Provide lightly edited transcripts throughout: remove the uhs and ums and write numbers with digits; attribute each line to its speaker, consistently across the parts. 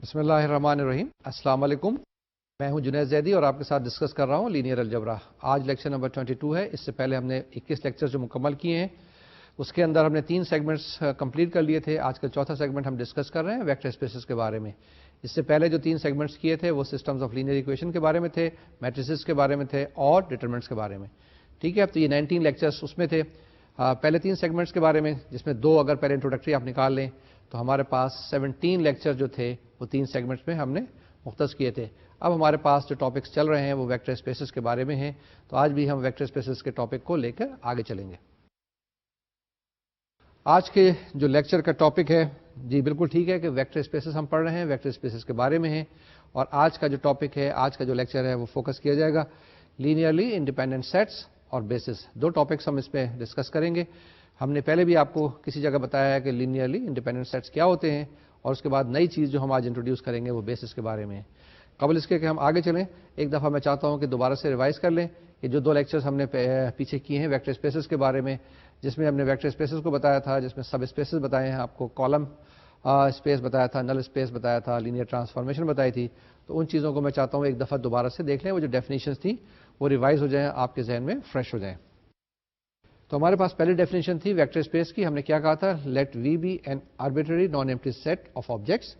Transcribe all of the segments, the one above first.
Speaker 1: بسم اللہ الرحمن الرحیم. السلام علیکم. میں ہوں جنید زیدی اور آپ کے ساتھ ڈسکس کر رہا ہوں لینئر الجبرا. آج لیکچر نمبر 22 ہے. اس سے پہلے ہم نے 21 لیکچر جو مکمل کیے ہیں اس کے اندر ہم نے 3 سیگمنٹس کمپلیٹ کر لیے تھے. آج کا چوتھا سیگمنٹ ہم ڈسکس کر رہے ہیں ویکٹر اسپیسز کے بارے میں. اس سے پہلے جو 3 سیگمنٹس کیے تھے وہ سسٹمز آف لینئر ایکویشن کے بارے میں تھے, میٹریسز کے بارے میں تھے اور ڈٹرمنٹس کے بارے میں. ٹھیک ہے, تو یہ 19 لیکچرس اس میں تھے. پہلے 3 سیگمنٹس کے بارے میں, جس میں 2 اگر پہلے انٹروڈکٹری آپ نکال لیں تو ہمارے پاس 17 لیکچر جو تھے وہ 3 سیگمنٹس میں ہم نے مختص کیے تھے. اب ہمارے پاس جو ٹاپکس چل رہے ہیں وہ ویکٹر اسپیسز کے بارے میں ہیں, تو آج بھی ہم ویکٹر اسپیسز کے ٹاپک کو لے کر آگے چلیں گے. آج کے جو لیکچر کا ٹاپک ہے, جی بالکل ٹھیک ہے کہ ویکٹر اسپیسز ہم پڑھ رہے ہیں, ویکٹر اسپیسز کے بارے میں ہیں. اور آج کا جو ٹاپک ہے, آج کا جو لیکچر ہے وہ فوکس کیا جائے گا لینئرلی انڈیپینڈنٹ سیٹس اور بیسز. 2 ٹاپکس ہم اس پہ ڈسکس کریں گے. ہم نے پہلے بھی آپ کو کسی جگہ بتایا ہے کہ لینئرلی انڈیپینڈنٹ سیٹس کیا ہوتے ہیں, اور اس کے بعد نئی چیز جو ہم آج انٹروڈیوس کریں گے وہ بیسس کے بارے میں ہے. قبل اس کے کہ ہم آگے چلیں, ایک دفعہ میں چاہتا ہوں کہ دوبارہ سے ریوائز کر لیں کہ جو 2 لیکچرز ہم نے پیچھے کیے ہیں ویکٹر اسپیسز کے بارے میں, جس میں ہم نے ویکٹر اسپیسز کو بتایا تھا, جس میں سب اسپیسز بتائے ہیں آپ کو, کالم اسپیس بتایا تھا, نل اسپیس بتایا تھا, لینئر ٹرانسفارمیشن بتائی تھی. تو ان چیزوں کو میں چاہتا ہوں ایک دفعہ دوبارہ سے دیکھ لیں, وہ جو ڈیفینیشنز تھیں وہ ریوائز ہو جائیں, آپ کے ذہن میں فریش ہو جائیں. تو ہمارے پاس پہلی ڈیفینیشن تھی ویکٹر اسپیس کی. ہم نے کیا کہا تھا, let V be an arbitrary non empty set of objects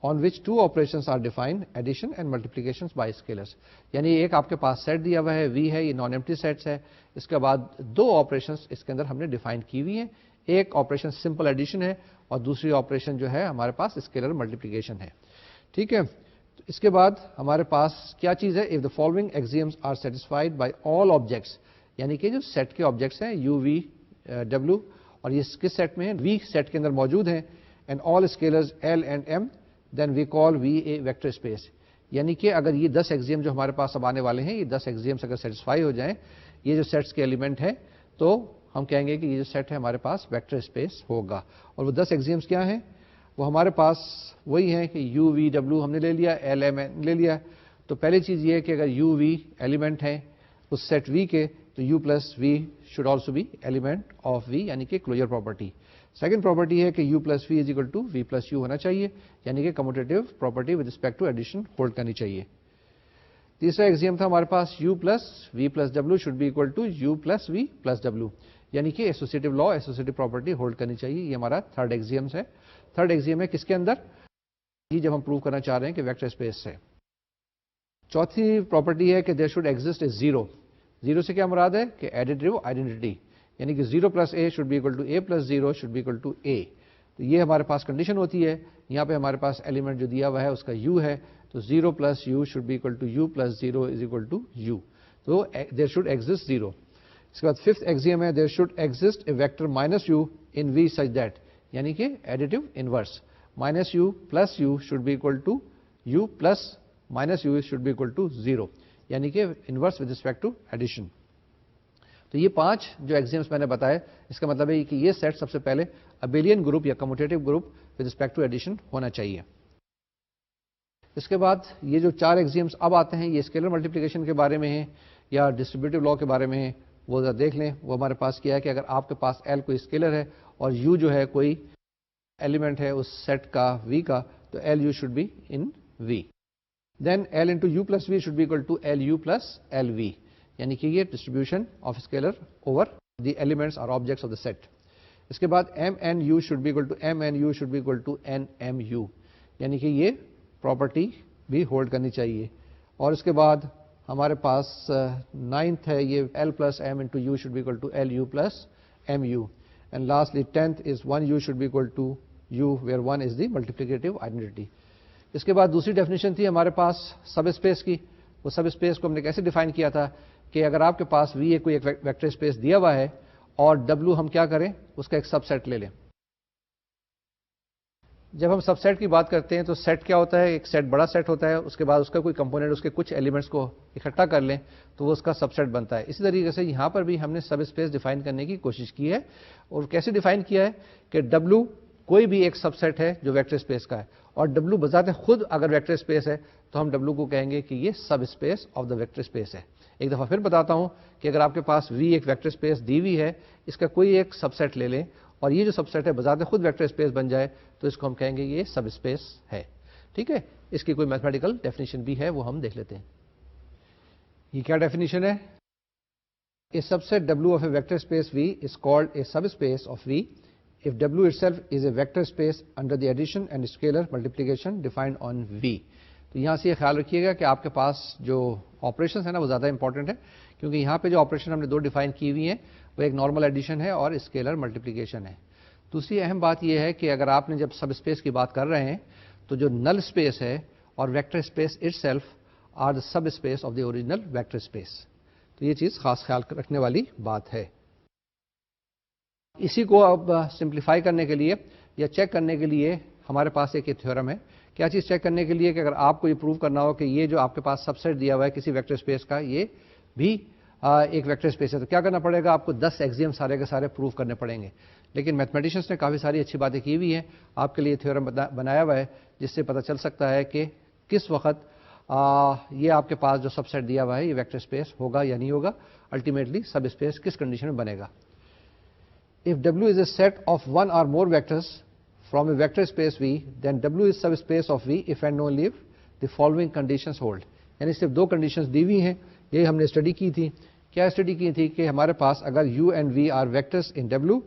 Speaker 1: on which 2 operations are defined, addition and multiplications by scalars. یعنی ایک آپ کے پاس سیٹ دیا ہوا ہے, وی ہے, یہ نان ایمپٹی سیٹس ہے. اس کے بعد 2 آپریشنس اس کے اندر ہم نے ڈیفائن کی ہوئی ہیں. ایک آپریشن سمپل ایڈیشن ہے اور دوسری آپریشن جو ہے ہمارے پاس اسکیلر ملٹیپلیکیشن ہے. ٹھیک ہے, اس کے بعد ہمارے پاس کیا چیز ہے, if the following axioms are satisfied by all objects, یعنی کہ جو سیٹ کے آبجیکٹس ہیں یو وی ڈبلو, اور یہ کس سیٹ میں ہیں, وی سیٹ کے اندر موجود ہیں, and all scalars L and M, then we call V a vector space. یعنی کہ اگر یہ 10 ایگزیم جو ہمارے پاس اب آنے والے ہیں, یہ 10 ایگزیمس اگر سیٹسفائی ہو جائیں, یہ جو سیٹس کے ایلیمنٹ ہیں, تو ہم کہیں گے کہ یہ جو سیٹ ہے ہمارے پاس ویکٹر اسپیس ہوگا. اور وہ 10 ایگزیمس کیا ہیں, وہ ہمارے پاس وہی ہیں کہ یو وی ڈبلو ہم نے لے لیا, ایل ایم این لے لیا. تو پہلی چیز یہ ہے کہ اگر یو وی ایلیمنٹ ہیں اس سیٹ وی کے, تو U plus V should also be element of V, یعنی کہ کلوجر پراپرٹی. سیکنڈ پراپرٹی ہے کہ U plus V is equal to V plus U ہونا چاہیے, یعنی کہ commutative property with respect to addition hold کرنی چاہیے. تیسرا ایگزیم تھا ہمارے پاس U plus V plus W should be equal to U plus V plus W, یعنی کہ associative law, associative property hold کرنی چاہیے. یہ ہمارا تھرڈ ایگزیم ہے. تھرڈ ایگزیم ہے کس کے اندر, یہ جب ہم پروو کرنا چاہ رہے ہیں کہ ویکٹر اسپیس سے. چوتھی پراپرٹی ہے کہ دیر should exist a zero. Zero سے کیا مراد ہے کہ ایڈیٹیو آئیڈینٹی, یعنی کہ 0 plus A should be equal to A plus 0 should be equal to A. تو یہ ہمارے پاس کنڈیشن ہوتی ہے. یہاں پہ ہمارے پاس ایلیمنٹ جو دیا ہوا ہے اس کا یو ہے, تو 0 plus U should be equal to U plus 0 is equal to U. تو دیر شوڈ ایگزسٹ 0. اس کے بعد ففتھ ایگزیم ہے there should exist a vector minus U in V such that, یعنی کہ additive inverse, minus U plus U should be equal to U plus minus U should be equal to 0, یعنی کہ inverse with respect to addition. تو یہ 5 جو exams میں نے بتائے, اس کا مطلب ہے کہ یہ سیٹ سب سے پہلے ابیلین گروپ یا commutative group with respect to addition ہونا چاہیے. اس کے بعد یہ جو 4 ایگزیمس اب آتے ہیں یہ اسکیلر ملٹیپلیکیشن کے بارے میں ہیں یا ڈسٹریبیوٹیو لا کے بارے میں ہیں. وہ ذرا دیکھ لیں. وہ ہمارے پاس کیا ہے کہ اگر آپ کے پاس ایل کوئی اسکیلر ہے اور یو جو ہے کوئی ایلیمنٹ ہے اس سیٹ کا وی کا, تو L U should be in V. Then L into U plus V should be equal to L U plus L V, یعنی کہ یہ distribution of scalar over the elements اور آبجیکٹس آف دا سیٹ. اس کے بعد M N U should be equal to M N U should be equal to N M U, یعنی کہ یہ پراپرٹی بھی ہولڈ کرنی چاہیے. اور اس کے بعد ہمارے پاس 9th ہے یہ L plus M into U should be equal to L U plus M U. And lastly 10th is 1 U should be equal to U where 1 is the multiplicative identity. اس کے بعد دوسری ڈیفینیشن تھی ہمارے پاس سب space کی. وہ سب space کو ہم نے کیسے ڈیفائن کیا تھا کہ اگر آپ کے پاس وی کوئی ایک ویکٹر اسپیس دیا ہوا ہے اور ڈبلو ہم کیا کریں, اس کا ایک سب سیٹ لے لیں. جب ہم سب سیٹ کی بات کرتے ہیں تو سیٹ کیا ہوتا ہے, ایک سیٹ بڑا سیٹ ہوتا ہے, اس کے بعد اس کا کوئی کمپوننٹ اس کے کچھ ایلیمنٹس کو اکٹھا کر لیں تو وہ اس کا سب سیٹ بنتا ہے. اسی طریقے سے یہاں پر بھی ہم نے سب اسپیس ڈیفائن کرنے کی کوشش کی ہے. اور کیسے ڈیفائن کیا ہے کہ ڈبلو کوئی بھی ایک سب سیٹ ہے جو ویکٹر اسپیس کا ہے, اور ڈبلو بذات خود اگر ویکٹر اسپیس ہے تو ہم ڈبلو کو کہیں گے کہ یہ subspace of the vector space ہے. ایک دفعہ پھر بتاتا ہوں کہ اگر آپ کے پاس وی ایک ویکٹر اسپیس دی ہوئی ہے, اس کا کوئی ایک سب سیٹ لے لیں اور یہ جو سب سیٹ ہے بذات خود ویکٹر اسپیس بن جائے, تو اس کو ہم کہیں گے یہ سب اسپیس ہے. ٹھیک ہے, اس کی کوئی میتھمیٹیکل ڈیفینیشن بھی ہے, وہ ہم دیکھ لیتے ہیں. یہ کیا ڈیفینیشن ہے؟ A subset W of a vector space V is called a subspace of V if W itself is a vector space under the addition and scalar multiplication defined on V. تو یہاں سے یہ خیال رکھیے گا کہ آپ کے پاس جو آپریشن ہے نا وہ زیادہ امپورٹنٹ ہے, کیونکہ یہاں پہ جو آپریشن ہم نے دو ڈیفائن کی ہوئی ہیں وہ ایک نارمل ایڈیشن ہے اور اسکیلر ملٹیپلیکیشن ہے. دوسری اہم بات یہ ہے کہ اگر آپ نے جب سب اسپیس کی بات کر رہے ہیں تو جو نل اسپیس ہے اور vector space itself are the subspace of the original vector space. تو یہ چیز خاص خیال رکھنے والی بات ہے. اسی کو اب سمپلیفائی کرنے کے لیے یا چیک کرنے کے لیے ہمارے پاس ایک تھیورم ہے. کیا چیز چیک کرنے کے لیے کہ اگر آپ کو یہ پروو کرنا ہو کہ یہ جو آپ کے پاس سب سیٹ دیا ہوا ہے کسی ویکٹر اسپیس کا یہ بھی ایک ویکٹر اسپیس ہے, تو کیا کرنا پڑے گا, آپ کو 10 ایگزیم سارے کے سارے پروو کرنے پڑیں گے. لیکن میتھمیٹیشینس نے کافی ساری اچھی باتیں کی ہوئی ہیں, آپ کے لیے تھیورم بنایا ہوا ہے جس سے پتہ چل سکتا ہے کہ کس وقت یہ آپ کے پاس جو سب سیٹ دیا ہوا ہے یہ ویکٹر اسپیس ہوگا یا نہیں ہوگا, الٹیمیٹلی سب اسپیس کس کنڈیشن میں بنے گا. If W is a set of one or more vectors from a vector space V, then W is subspace of V if and only if the following conditions hold. یعنی صرف دو conditions دی ہوئی ہیں, یہی ہم نے study کی تھی. کیا اسٹڈی کی تھی کہ ہمارے پاس اگر U and V are vectors in W,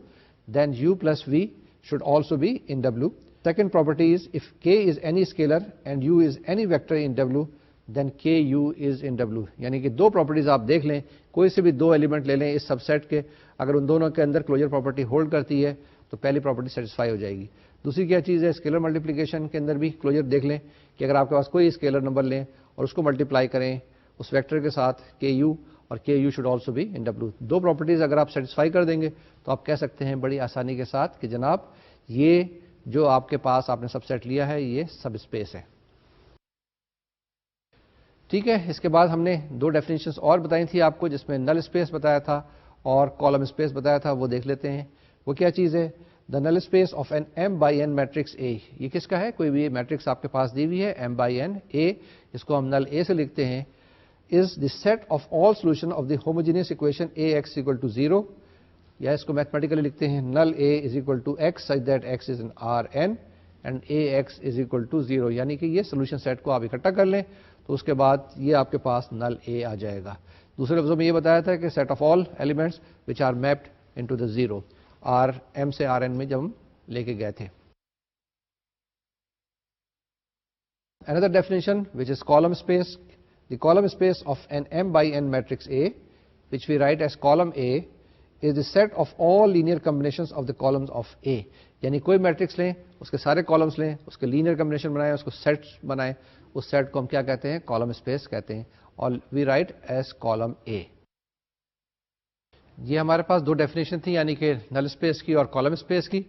Speaker 1: then U plus V should also be in W. Second property is if K is any scalar and U is any vector in W, then KU is in W. یعنی کہ دو properties آپ دیکھ لیں, کوئی سے بھی دو element لے لیں اس سب سیٹ کے, اگر ان دونوں کے اندر کلوجر پراپرٹی ہولڈ کرتی ہے تو پہلی پراپرٹی سیٹسفائی ہو جائے گی. دوسری کیا چیز ہے, اسکیلر ملٹیپلیکیشن کے اندر بھی کلوجر دیکھ لیں کہ اگر آپ کے پاس کوئی اسکیلر نمبر لیں اور اس کو ملٹیپلائی کریں اس ویکٹر کے ساتھ KU, اور KU should also be in W. دو پراپرٹیز اگر آپ سیٹسفائی کر دیں گے تو آپ کہہ سکتے ہیں بڑی آسانی کے ساتھ کہ جناب یہ جو آپ کے پاس آپ نے سب سیٹ لیا ہے یہ سب اسپیس ہے. ٹھیک ہے, اس کے بعد ہم نے دو ڈیفینیشنز اور بتائی تھی آپ کو, جس میں نل اسپیس بتایا تھا اور کالم اسپیس بتایا تھا, وہ دیکھ لیتے ہیں. وہ کیا چیز ہے, the null space of an M by N matrix A. یہ کس کا ہے, کوئی بھی میٹرکس آپ کے پاس دی ہوئی ہے M by N A, اس کو ہم نل A سے لکھتے ہیں, is the set of all solution of the homogeneous equation AX equal to 0, یا اس کو میتھمیٹیکلی لکھتے ہیں نل A is equal to X such that X is in Rn and AX is equal to 0. یعنی کہ یہ سولوشن سیٹ کو آپ اکٹھا کر لیں تو اس کے بعد یہ آپ کے پاس نل A آ جائے گا. دوسرے لفظوں میں یہ بتایا تھا کہ set of all elements which are mapped into the zero, R M سے آر این میں جب ہم لے کے گئے تھے. Another definition which is column space. The column space of an M by N matrix A, which we write as column A, is the set of all linear combinations of the columns of A. یعنی کوئی matrix لیں, اس کے سارے columns لیں, اس کے linear combination بنائیں, اس کو set بنائیں, اس سیٹ کو ہم کیا کہتے ہیں, کالم اسپیس کہتے ہیں, اور we write as column A. یہ ہمارے پاس دو ڈیفینیشن تھی, یعنی کہ نل اسپیس کی اور کالم اسپیس کی.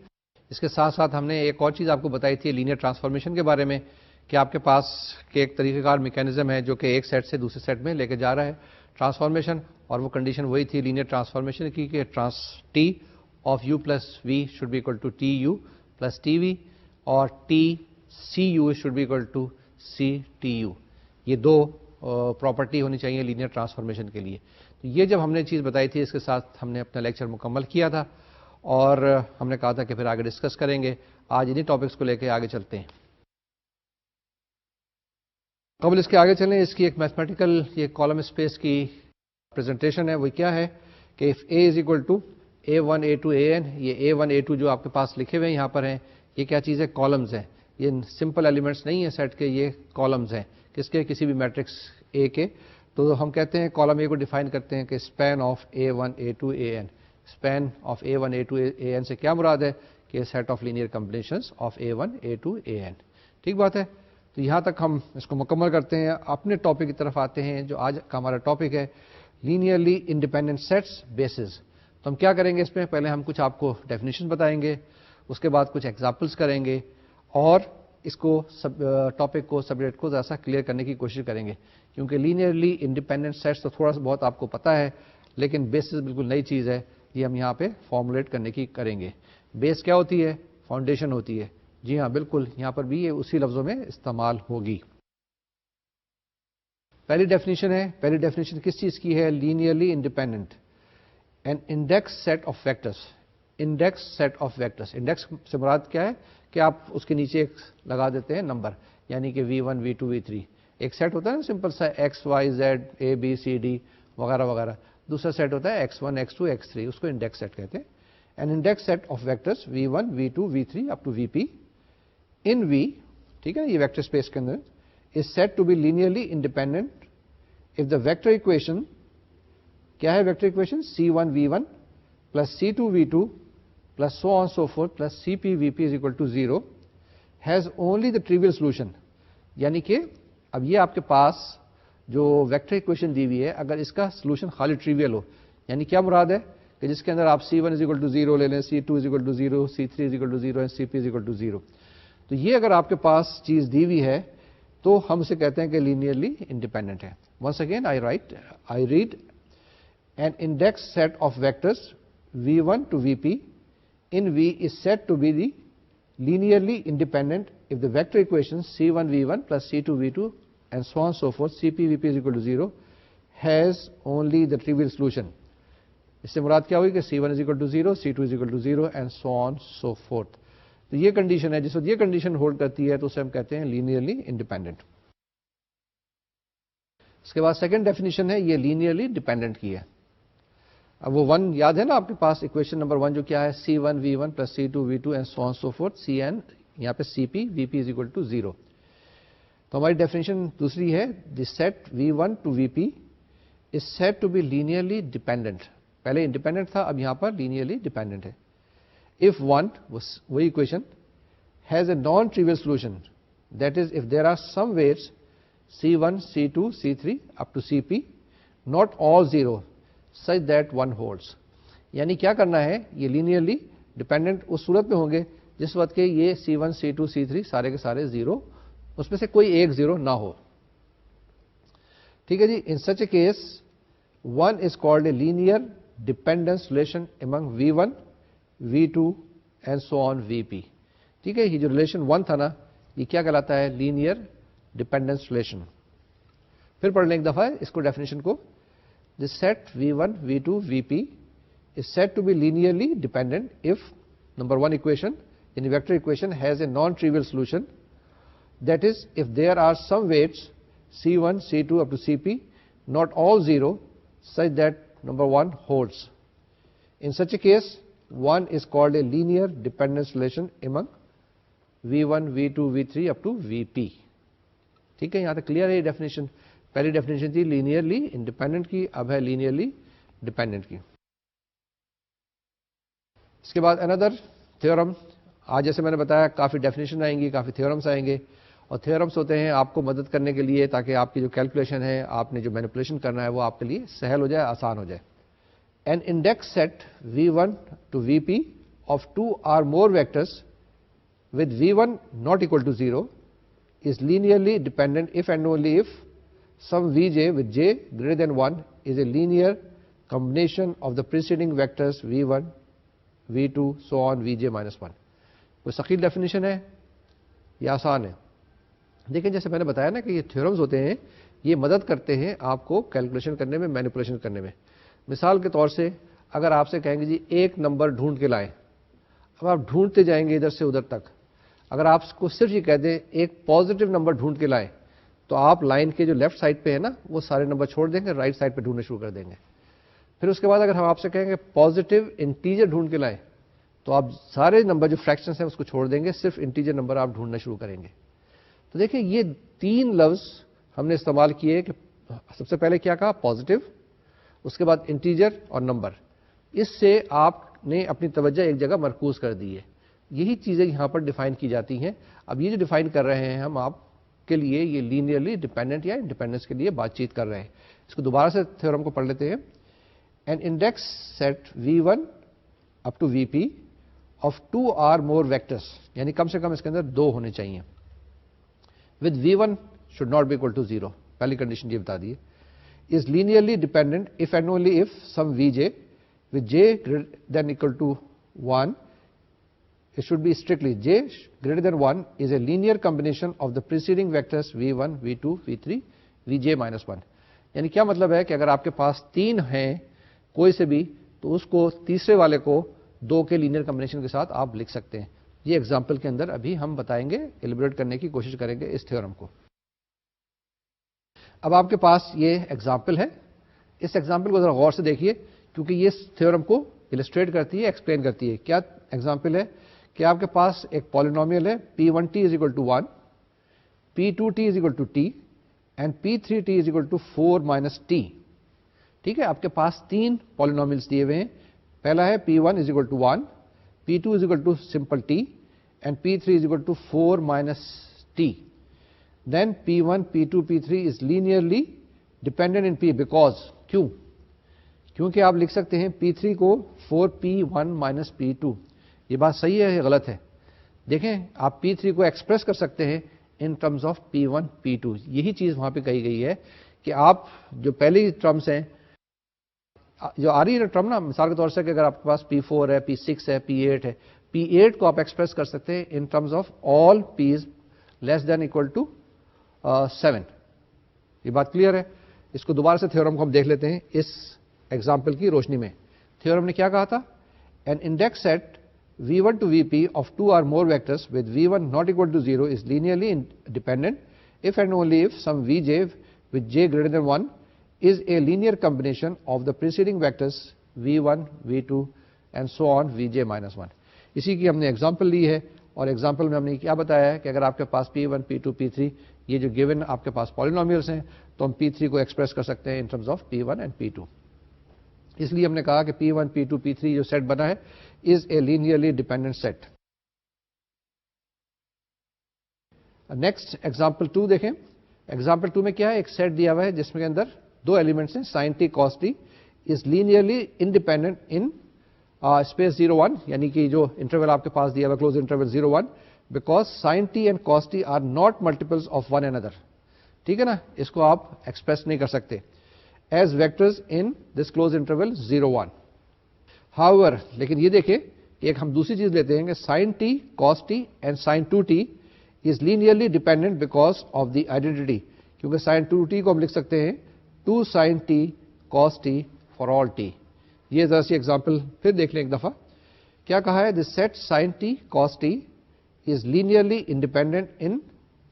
Speaker 1: اس کے ساتھ ساتھ ہم نے ایک اور چیز آپ کو بتائی تھی لینئر ٹرانسفارمیشن کے بارے میں, کہ آپ کے پاس ایک طریقہ کار میکینزم ہے جو کہ ایک سیٹ سے دوسرے سیٹ میں لے کے جا رہا ہے ٹرانسفارمیشن, اور وہ کنڈیشن وہی تھی لینئر ٹرانسفارمیشن کی کہ trans T of U plus V should be equal to T U plus T V, اور T C U should be equal to C T U. یہ دو پراپرٹی ہونی چاہیے لینئر ٹرانسفارمیشن کے لیے. تو یہ جب ہم نے چیز بتائی تھی اس کے ساتھ ہم نے اپنا لیکچر مکمل کیا تھا, اور ہم نے کہا تھا کہ پھر آگے ڈسکس کریں گے. آج انہی ٹاپکس کو لے کے آگے چلتے ہیں. قبل اس کے آگے چلیں, اس کی ایک میتھمیٹیکل یہ کالم اسپیس کی پریزنٹیشن ہے. وہ کیا ہے کہ if A is equal to A1 A2 AN, یہ A1 A2 جو آپ کے پاس لکھے ہوئے ہیں یہاں پر ہیں, یہ کیا چیز ہے, کالمز ہیں. یہ سمپل ایلیمنٹس نہیں ہیں سیٹ کے, یہ کالمز ہیں. کس کے, کسی بھی میٹرکس A کے. تو ہم کہتے ہیں کالم A کو ڈیفائن کرتے ہیں کہ span of A1 A2 AN. Span of A1 A2 AN سے کیا مراد ہے کہ set of linear combinations of A1 A2 AN. ٹھیک بات ہے. تو یہاں تک ہم اس کو مکمل کرتے ہیں. اپنے ٹاپک کی طرف آتے ہیں جو آج کا ہمارا ٹاپک ہے, لینئرلی انڈیپینڈنٹ سیٹس بیسز. تو ہم کیا کریں گے اس میں, پہلے ہم کچھ آپ کو ڈیفینیشن بتائیں گے, اس کے بعد کچھ ایگزامپلس کریں گے, اور اس کو ٹاپک کو سبجیکٹ کو ذرا سا کلیئر کرنے کی کوشش کریں گے. کیونکہ لینئرلی انڈیپینڈنٹ سیٹس تو تھوڑا سا بہت آپ کو پتا ہے, لیکن بیسز بالکل نئی چیز ہے, یہ ہم یہاں پہ فارمولیٹ کرنے کی کریں گے. بیس کیا ہوتی ہے, فاؤنڈیشن ہوتی ہے. جی ہاں بالکل, یہاں پر بھی یہ اسی لفظوں میں استعمال ہوگی. پہلی ڈیفینیشن ہے, پہلی ڈیفینیشن کس چیز کی ہے, linearly independent. An index set of vectors. Index set of vectors. Index سے مراد کیا ہے کہ آپ اس کے نیچے ایک لگا دیتے ہیں نمبر, یعنی کہ V1 V2 V3 ایک سیٹ ہوتا ہے نا سمپل سا X Y Z A B C D وغیرہ وغیرہ. دوسرا سیٹ ہوتا ہے X1 X2 X3, اس کو انڈیکس سیٹ کہتے ہیں. An index set of vectors V1 V2 V3 up to Vp in V, ٹھیک ہے نا, یہ ویکٹر اسپیس کے اندر is said to be linearly independent if the vector equation, کیا ہے vector equation, C1 V1 plus C2 V2 plus so on so forth plus Cp Vp is equal to 0 has only the trivial solution. یعنی کہ اب یہ آپ کے پاس جو vector equation دی ہوئی ہے, اگر اس کا سولوشن خالی ٹریویل ہو, یعنی کیا مراد ہے کہ جس کے اندر آپ C1 is equal to 0 لے لیں, C2 is equal to 0, C3 is equal to 0 and Cp is equal to 0, تو یہ اگر آپ کے پاس چیز دی ہوئی ہے تو ہم اسے کہتے ہیں کہ لینئرلی انڈیپینڈنٹ ہے. Once again I read an index set of vectors V1 to Vp in V is said to be the linearly independent if the vector equation C1 V1 plus C2 V2 and so on so forth Cp Vp is equal to 0 has only the trivial solution. اس سے مراد کیا ہوئی کہ C1 is equal to 0, C2 is equal to 0 and so on so forth. تو یہ condition ہے, جس وقت یہ کنڈیشن ہولڈ کرتی ہے تو اسے ہم کہتے ہیں لینئرلی انڈیپینڈنٹ. اس کے بعد سیکنڈ ڈیفینیشن ہے یہ لینئرلی ڈیپینڈنٹ کی ہے. اب وہ 1 یاد ہے نا آپ کے پاس, اکویشن نمبر 1 جو کیا ہے, C1 V1 plus C2 V2 and so on so forth Cn, یہاں پہ Cp Vp is equal to 0. تو ہماری ڈیفینیشن دوسری ہے, the set V1 to Vp is said to be linearly dependent. پہلے انڈیپینڈنٹ تھا, اب یہاں پر لینئرلی ڈیپینڈنٹ ہے. if one, وہی equation, has a non-trivial solution, that is if there are some weights C1 C2 C3 up to Cp not all 0 such that one holds. یعنی کیا کرنا ہے, یہ لینئرلی ڈیپینڈنٹ اس صورت میں ہوں گے جس وقت کہ یہ C1 C2 C3 سارے کے سارے 0, اس میں سے کوئی ایک 0 نہ ہو. ٹھیک ہے جی. In such a case one is called a linear dependence relation among V1 V2 and so on Vp. ٹھیک ہے, یہ جو ریلیشن 1 تھا نا, یہ کیا کہلاتا ہے, لینئر ڈیپینڈنس ریلیشن. پھر پڑھ لیں ایک دفعہ اس کو, ڈیفینیشن کو. The set V1 V2 Vp is said to be linearly dependent if number 1 equation in the vector equation has a non-trivial solution, that is if there are some weights C1 C2 up to Cp not all 0 such that number 1 holds. In such a case 1 is called a linear dependence relation among V1 V2 V3 up to Vp. ٹھیک ہے, یہاں تک clear ہے یہ definition. پہلی definition تھی linearly independent کی, اب ہے لینئرلی ڈیپینڈنٹ کی. اس کے بعد اندر تھیورم. آج جیسے میں نے بتایا کافی ڈیفینیشن آئیں گی, کافی تھیورمس آئیں گے, اور تھیورمس ہوتے ہیں آپ کو مدد کرنے کے لیے تاکہ آپ کی جو کیلکولیشن ہے, آپ نے جو مینیپولیشن کرنا ہے وہ آپ کے لیے سہل ہو جائے, آسان ہو جائے. An index set V1 to Vp of 2 or more vectors with V1 not equal to 0 is linearly dependent if and only if some Vj with j greater than 1 is a linear combination of the preceding vectors V1 V2 so on Vj minus 1. کوئی ثقیل definition ہے یا آسان ہے؟ دیکھیں جیسے میں نے بتایا نا کہ یہ تھیورمز ہوتے ہیں, یہ مدد کرتے ہیں آپ کو کیلکولیشن کرنے میں, مینیپولیشن کرنے میں. مثال کے طور سے اگر آپ سے کہیں گے جی ایک نمبر ڈھونڈ کے لائیں, اب آپ ڈھونڈتے جائیں گے ادھر سے ادھر تک. اگر آپ کو صرف یہ کہہ دیں ایک پازیٹیو نمبر ڈھونڈ کے لائیں, تو آپ لائن کے جو لیفٹ سائڈ پہ ہے نا وہ سارے نمبر چھوڑ دیں گے, رائٹ سائڈ پہ ڈھونڈنا شروع کر دیں گے. پھر اس کے بعد اگر ہم آپ سے کہیں گے پازیٹیو انٹیجر ڈھونڈ کے لائیں, تو آپ سارے نمبر جو فریکشنز ہیں اس کو چھوڑ دیں گے, صرف انٹیجر نمبر آپ ڈھونڈنا شروع کریں گے. تو دیکھیں یہ 3 لفظ ہم نے استعمال کیے کہ سب سے پہلے کیا کہا, پازیٹیو, اس کے بعد انٹیجر اور نمبر. اس سے آپ نے اپنی توجہ ایک جگہ مرکوز کر دی ہے. یہی چیزیں یہاں پر ڈیفائن کی جاتی ہیں. اب یہ جو ڈیفائن کر رہے ہیں ہم آپ کے لیے, یہ لینئرلی ڈیپینڈنٹ یا انڈیپینڈنس کے لیے بات چیت کر رہے ہیں. اس کو دوبارہ سے تھیورم کو پڑھ لیتے ہیں. An index set V1 up to Vp of 2 or more vectors, یعنی کم سے کم اس کے اندر 2 ہونے چاہیے, with V1 should not be equal to 0, پہلی کنڈیشن یہ بتا دیے, is linearly dependent if and only if some Vj with j greater than equal to 1, it should be strictly j greater than 1 is a linear combination of the preceding vectors V1 V2 V3 Vj minus 1. یعنی کیا مطلب ہے کہ اگر آپ کے پاس 3 ہیں کوئی سے بھی, تو اس کو تیسرے والے کو 2 کے لینئر کمبینیشن کے ساتھ آپ لکھ سکتے ہیں. یہ ایگزامپل کے اندر ابھی ہم بتائیں گے, ایلیبریٹ کرنے کی کوشش کریں گے اس تھیورم کو. اب آپ کے پاس یہ ایگزامپل ہے, اس ایگزامپل کو ذرا غور سے دیکھیے کیونکہ یہ تھیورم کو السٹریٹ کرتی ہے, ایکسپلین کرتی ہے. کیا ایگزامپل ہے کہ آپ کے پاس ایک پالینومیل ہے P1t is equal to 1, P2t is equal to t and P3t is equal to 4 minus t. ٹھیک ہے, آپ کے پاس 3 پالینومیلس دیے ہوئے ہیں. پہلا ہے P1 is equal to 1, P2 is equal to simple t and P3 is equal to 4 minus t. Then P1, P2, P3 is linearly dependent in P because کیوں؟ کیونکہ آپ لکھ سکتے ہیں P3 کو 4P1 minus P2. یہ بات صحیح ہے یا غلط ہے؟ دیکھیں آپ P3 کو ایکسپریس کر سکتے ہیں in terms of P1, P2. یہی چیز وہاں پہ کہی گئی ہے کہ آپ جو پہلی ٹرمز ہیں جو آ رہی ہے ٹرم نا, مثال کے طور سے کہ اگر آپ کے پاس P4 ہے, P6 ہے, P8 ہے, P8 کو آپ ایکسپریس کر سکتے ہیں in terms of all P's less than equal to 7. یہ بات کلیئر ہے؟ اس کو دوبارہ سے تھیورم کو ہم دیکھ لیتے ہیں اس ایگزامپل کی روشنی میں. تھیورم نے کیا کہا تھا؟ An index set V1 to Vp of 2 or more vectors with V1 not equal to 0 is linearly independent if and only if some Vj with j greater than 1 is a linear combination of the preceding vectors V1, V2 and so on Vj minus 1. اسی کی ہم نے example لی ہے اور example میں ہم نے کیا بتایا ہے کہ اگر آپ کے پاس P1, P2, P3 یہ جو گیون آپ کے پاس پالینومیلس ہیں تو ہم P3 کو ایکسپریس کر سکتے ہیں in terms of P1 and P2. اس لیے ہم نے کہا کہ P1, P2, P3 جو سیٹ بنا ہے is a linearly dependent set. Next example 2 دیکھیں. ایگزامپل 2 میں کیا ہے؟ ایک سیٹ دیا ہوا ہے جس میں کے اندر 2 ایلیمنٹس ہیں sin t cos t is linearly independent in space 0-1, یعنی کہ جو انٹرول آپ کے پاس دیا ہوا close interval 0-1 because sin t and cos t are not multiples of one another. ٹھیک ہے نا, اس کو آپ ایکسپریس نہیں کر سکتے as vectors in this close interval 0-1. However, لیکن یہ دیکھیں کہ ایک ہم دوسری چیز لیتے ہیں کہ sin t cos t and sin 2t is linearly dependent because of the identity, کیونکہ sin 2t کو ہم لکھ سکتے ہیں 2 sin t cos t for all t. یہ ذرا سی ایگزامپل پھر دیکھ لیں ایک دفعہ. کیا کہا ہے؟ the set sin t cos t is linearly independent in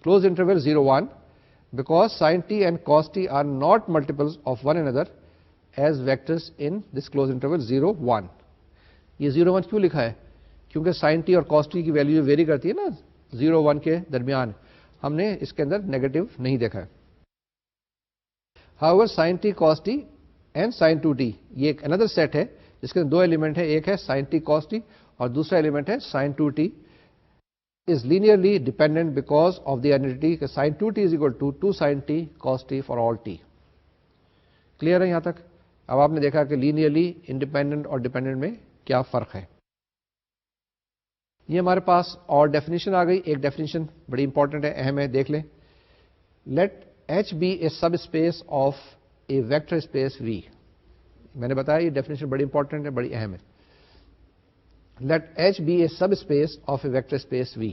Speaker 1: closed interval 0-1 because sin t and cos t are not multiples of one another as vectors in this closed interval 0-1. یہ 0-1 کیوں لکھا ہے؟ کیونکہ sin t اور cos t کی value very کرتی ہے نا 0-1 کے درمیان, ہم نے اس کے اندر نیگیٹو نہیں دیکھا ہے. However, sin t cos t and sin 2t یہ ایک اندر سیٹ ہے جس کے اندر 2 ایلیمنٹ ہے, ایک ہے sin t cos t اور دوسرا ایلیمنٹ ہے sin 2t is linearly dependent because of the identity کہ sin 2t is equal to 2 sin t cos t for all t. Clear ہے یہاں تک؟ اب آپ نے دیکھا کہ لینئرلی انڈیپینڈنٹ اور ڈیپینڈنٹ میں کیا فرق ہے. یہ ہمارے پاس اور ڈیفینیشن آ گئی. ایک ڈیفینیشن بڑی امپورٹنٹ ہے, اہم ہے, دیکھ لیں. Let H be a subspace of a vector space V. میں نے بتایا یہ ڈیفینیشن بڑی امپورٹنٹ ہے, بڑی اہم ہے. Let H be a subspace of a vector space V.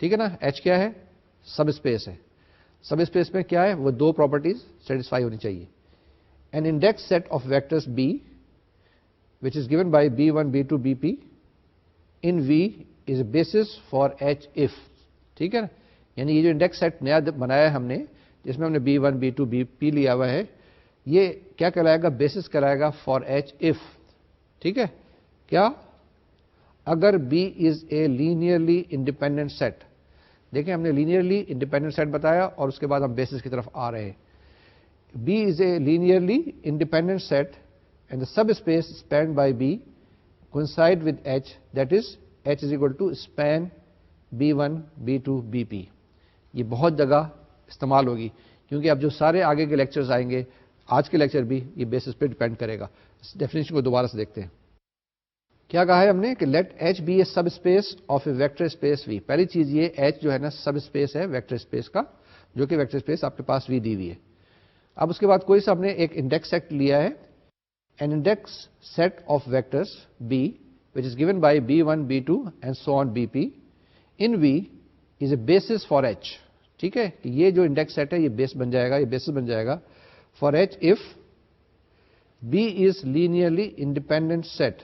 Speaker 1: ٹھیک ہے نا, ایچ کیا ہے؟ سب اسپیس ہے. سب اسپیس میں کیا ہے؟ وہ 2 پراپرٹیز سیٹسفائی ہونی چاہیے. An index set of vectors B which is given by B1, B2, Bp in V is a basis for H if. ٹھیک ہے نا, یعنی یہ جو انڈیکس سیٹ نیا بنایا ہے ہم نے جس میں ہم نے B1, B2, Bp لیا ہوا ہے, یہ کیا کہلائے گا؟ بیسس کہلائے گا فار H if. ٹھیک ہے, کیا؟ اگر B is a linearly independent set. دیکھیں ہم نے لینئرلی انڈیپینڈنٹ سیٹ بتایا اور اس کے بعد ہم بیسس کی طرف آ رہے ہیں. B is a linearly independent set and the subspace spanned by B coincide with H, that is H is equal to span B1, B2, Bp. یہ بہت جگہ استعمال ہوگی کیونکہ اب جو سارے آگے کے لیکچرز آئیں گے, آج کے لیکچر بھی یہ بیسس پہ ڈیپینڈ کرے گا. اس ڈیفینیشن کو دوبارہ سے دیکھتے ہیں. کیا کہا ہے ہم نے کہ let H be a subspace of a vector space V. پہلی چیز یہ ایچ جو ہے نا سب اسپیس ہے ویکٹر اسپیس کا, جو کہ ویکٹر اسپیس آپ کے پاس وی دی ہوئی ہے. اب اس کے بعد کوئی سا ہم نے ایک انڈیکس سیٹ لیا ہے, an index set of vectors B which is given by B1, B2 and so on Bp in V is a basis for H. ٹھیک ہے, یہ جو انڈیکس سیٹ ہے یہ بیس بن جائے گا, یہ بیسس بن جائے گا for H if B is linearly independent set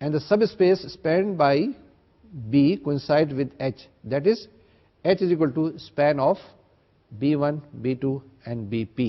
Speaker 1: and the subspace spanned by B coincide with H, that is H is equal to span of B1, B2 and BP.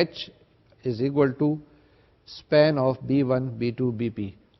Speaker 1: H is equal to span of B1, B2, BP,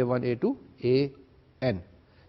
Speaker 1: A1, A2, AN,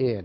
Speaker 1: AN।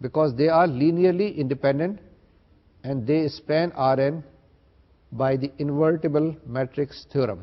Speaker 1: because they are linearly independent and they span Rn by the invertible matrix theorem।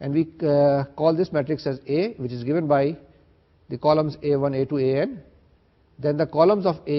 Speaker 1: and we call this matrix as A, which is given by the columns A1, A2, AN. Then the columns of A,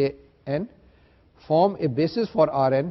Speaker 1: AN, form a basis for Rn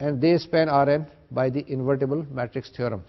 Speaker 1: and they span Rn by the invertible matrix theorem।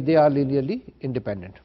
Speaker 1: they are linearly independent।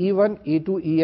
Speaker 1: E1, E2,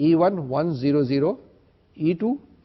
Speaker 1: E1 1 0 0, E2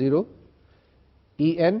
Speaker 1: 0, En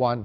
Speaker 1: 1।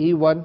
Speaker 1: E1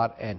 Speaker 1: Rn।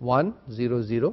Speaker 1: 1 0 0,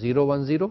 Speaker 1: 0 1 0,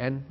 Speaker 1: n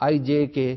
Speaker 1: I, J, K।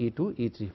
Speaker 1: E2, E3।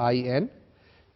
Speaker 1: In।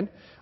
Speaker 1: n,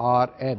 Speaker 1: Rn।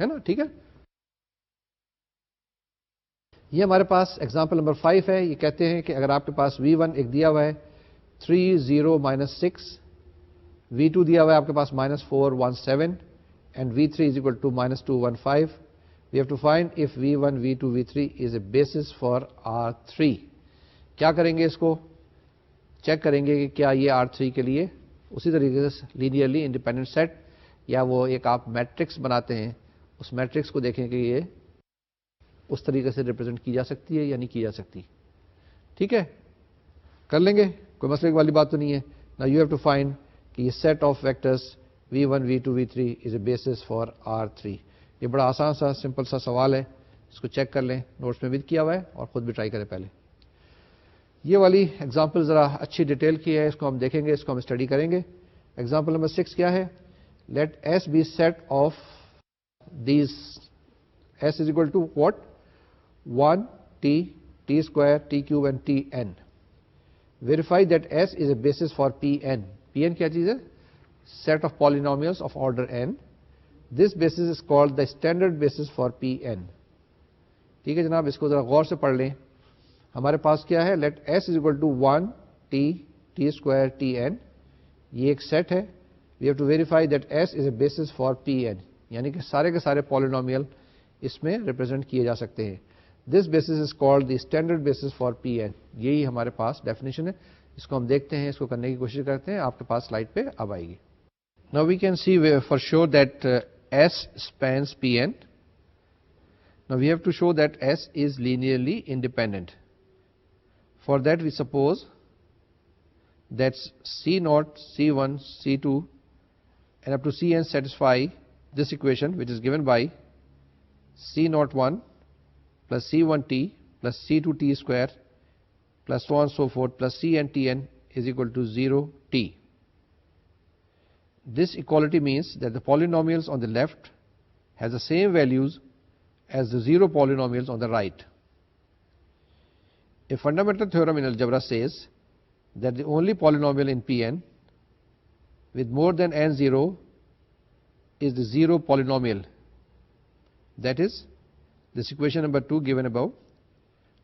Speaker 1: ہے نا, ٹھیک ہے. یہ ہمارے پاس example number 5 ہے. یہ کہتے ہیں کہ اگر آپ کے پاس V1 ایک دیا ہوا ہے 3 0 -6, V2 دیا ہوا ہے آپ کے پاس -4 1 7 and V3 is equal to -2 1 5. We have to find if V1 V2 V3 is a basis for R3. کیا کریں گے, اس کو چیک کریں گے کہ کیا یہ R3 کے لیے اسی طریقے سے لینئرلی انڈیپینڈنٹ سیٹ, یا وہ ایک آپ میٹرکس بناتے ہیں, اس میٹرکس کو دیکھیں کہ یہ اس طریقے سے ریپرزینٹ کی جا سکتی ہے یا نہیں کی جا سکتی. ٹھیک ہے, کر لیں گے, کوئی مسئلے والی بات تو نہیں ہے. Now you have to find کہ یہ set of vectors V1 V2 V3 is a basis for R3. یہ بڑا آسان سا سمپل سا سوال ہے, اس کو چیک کر لیں, نوٹس میں بھی کیا ہوا ہے اور خود بھی ٹرائی کریں پہلے. یہ والی ایگزامپل ذرا اچھی ڈیٹیل کی ہے, اس کو ہم دیکھیں گے, اس کو ہم اسٹڈی کریں گے. ایگزامپل نمبر 6 کیا ہے, let S be set of these, S is equal to what, 1 t t square t cube and t n. Verify that S is a basis for Pn. Pn کیا چیز ہے, set of polynomials of order n. This basis is called the standard basis for Pn. ٹھیک ہے جناب, اس کو ذرا غور سے پڑھ لیں. ہمارے پاس کیا ہے, let S is equal to 1 t t square t n. یہ ایک سیٹ ہے. We have to verify that S is a basis for Pn. یعنی کہ سارے کے سارے پالینومیل اس میں ریپرزینٹ کیے جا سکتے ہیں. This basis is called the standard basis for Pn. یہی ہمارے پاس ڈیفینیشن ہے. اس کو ہم دیکھتے ہیں, اس کو کرنے کی کوشش کرتے ہیں, آپ کے پاس سلائڈ پہ اب آئے گی. Now we can see for sure that S spans Pn. Now we have to show that S is linearly independent. For that we suppose that C0, C1, C2 and up to Cn satisfy this equation which is given by C01 plus C1t plus C2t square plus so on and so forth plus Cn Tn is equal to 0t. This equality means that the polynomials on the left has the same values as the zero polynomials on the right. A fundamental theorem in algebra says that the only polynomial in Pn with more than n0 is the zero polynomial. That is, this equation number 2 given above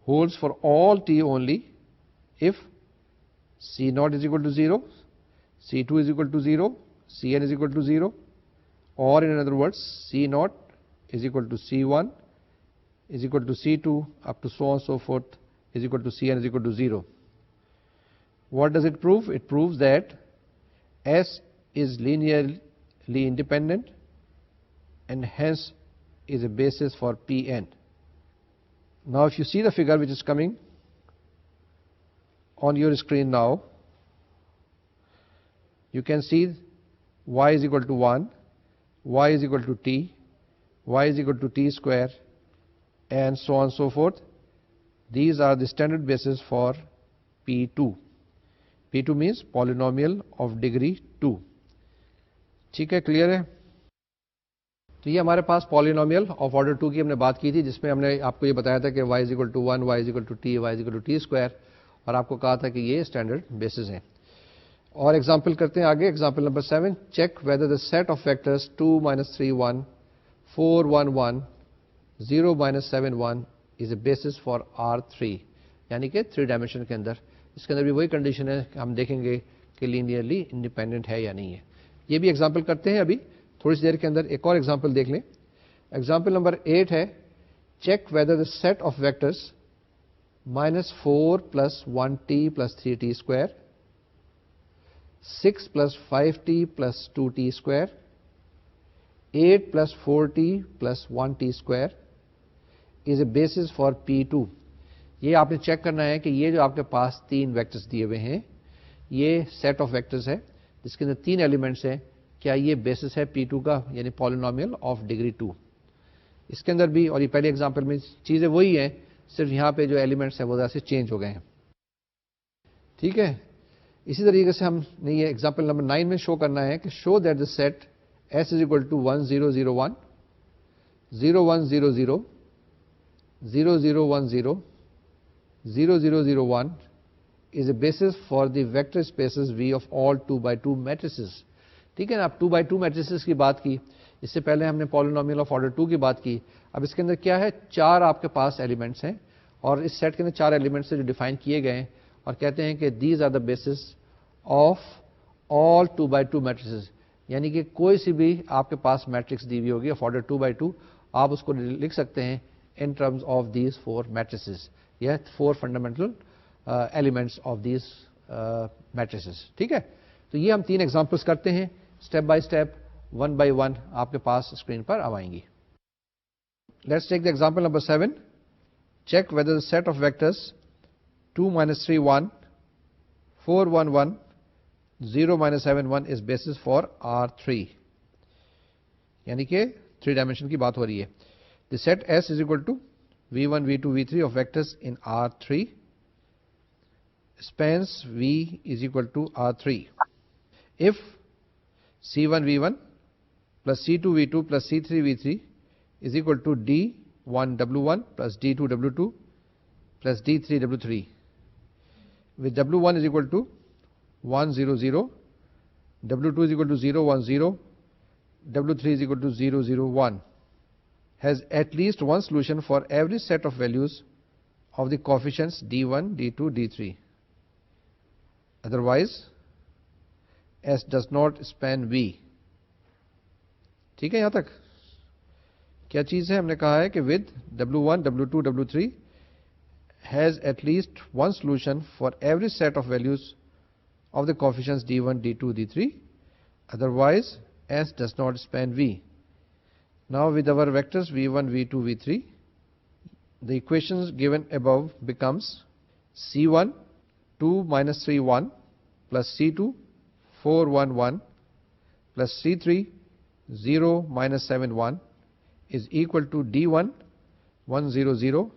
Speaker 1: holds for all t only if C0 is equal to 0, C2 is equal to 0, Cn is equal to 0, or in other words C0 is equal to C1 is equal to C2 up to so on and so forth is equal to Cn is equal to 0. What does it prove? It proves that S is linearly independent and hence is a basis for Pn. Now if you see the figure which is coming on your screen now, you can see y is equal to 1, y is equal to t, y is equal to t square and so on and so forth. These are the standard basis for P2. P2 means polynomial of degree 2. ٹھیک ہے, clear ہے. تو یہ ہمارے پاس polynomial of order 2 کی ہم نے بات کی تھی, جس میں ہم نے آپ کو یہ بتایا تھا کہ y is equal to 1, y is equal to t, y is equal to t square, اور آپ کو کہا تھا کہ یہ اسٹینڈرڈ بیسز ہیں. اور ایگزامپل کرتے ہیں آگے. Example number 7, check whether the set of vectors 2 3 1 4 1 1 0 7 1 is a basis for R3. یعنی کہ 3 ڈائمینشن کے اندر, اس کے اندر بھی وہی کنڈیشن ہے کہ ہم دیکھیں گے کہ لینئرلی انڈیپینڈنٹ ہے یا نہیں ہے. یہ بھی ایگزامپل کرتے ہیں ابھی تھوڑی سی دیر کے اندر. ایک اور ایگزامپل دیکھ لیں. ایگزامپل نمبر 8 ہے, check whether the set of vectors -4 + 1t + 3t square, 6 + 5t + 2t square, 8 + 4t + 1t square is a basis for P2. یہ آپ نے چیک کرنا ہے کہ یہ جو آپ کے پاس 3 ویکٹرز دیے ہوئے ہیں, یہ سیٹ آف ویکٹرز ہے جس کے اندر 3 ایلیمنٹس ہیں, کیا یہ بیسس ہے P2 کا, یعنی پالینومیل آف ڈگری 2. اس کے اندر بھی, اور یہ پہلے ایگزامپل میں چیزیں وہی ہیں, صرف یہاں پہ جو ایلیمنٹس ہیں وہ ذرا سے چینج ہو گئے ہیں. ٹھیک ہے. اسی طریقے سے ہم نے یہ ایگزامپل نمبر 9 میں شو کرنا ہے کہ show that the set S is equal to 1 0 0 1 0 1 0 0 0 0 1 0 0 0 0 1 is a basis for the vector spaces V of all 2 by 2 matrices. ٹھیک ہے نا, آپ 2 by 2 میٹریسز کی بات کی, اس سے پہلے ہم نے پالینومیل آف آرڈر 2 کی بات کی. اب اس کے اندر کیا ہے, 4 آپ کے پاس ایلیمنٹس ہیں, اور اس سیٹ کے اندر 4 ایلیمنٹس جو ڈیفائن کیے گئے ہیں, اور کہتے ہیں کہ these are the basis of all 2x2 matrices, یعنی کہ کوئی سی بھی آپ کے پاس میٹرکس دی ہوئی ہوگی آف آرڈر 2x2, آپ اس کو لکھ سکتے ہیں in terms of these 4 matrices, یا 4 fundamental elements of these matrices. ٹھیک ہے, تو یہ ہم 3 ایگزامپلس کرتے ہیں اسٹیپ بائی اسٹیپ, 1 by 1 آپ کے پاس اسکرین پر آئیں گی. Let's take the example number 7. Check whether the set of vectors 2 - 3 1 4 1 1 0 - 7 1 is basis for R3, یعنی کہ 3 ڈائمینشن کی بات ہو رہی ہے. The set S is equal to V1, V2, V3 of vectors in R3. Spans V is equal to R3. If C1 V1 plus C2 V2 plus C3 V3 is equal to D1 W1 plus D2 W2 plus D3 W3, with W1 is equal to 1 0 0, W2 is equal to 0 1 0, W3 is equal to 0 0 1, has at least one solution for every set of values of the coefficients D1, D2, D3. Otherwise, S does not span V. ٹھیک ہے, یہاں تک کیا چیز ہے؟ ہم نے کہا ہے کہ with W1, W2, W3 has at least one solution for every set of values of the coefficients D1, D2, D3. Otherwise, S does not span V. Now with our vectors V1, V2, V3, the equations given above becomes C1 2 - 3 1 plus C2 4 1 1 plus C3 0 - 7 1 is equal to D1 1 0 0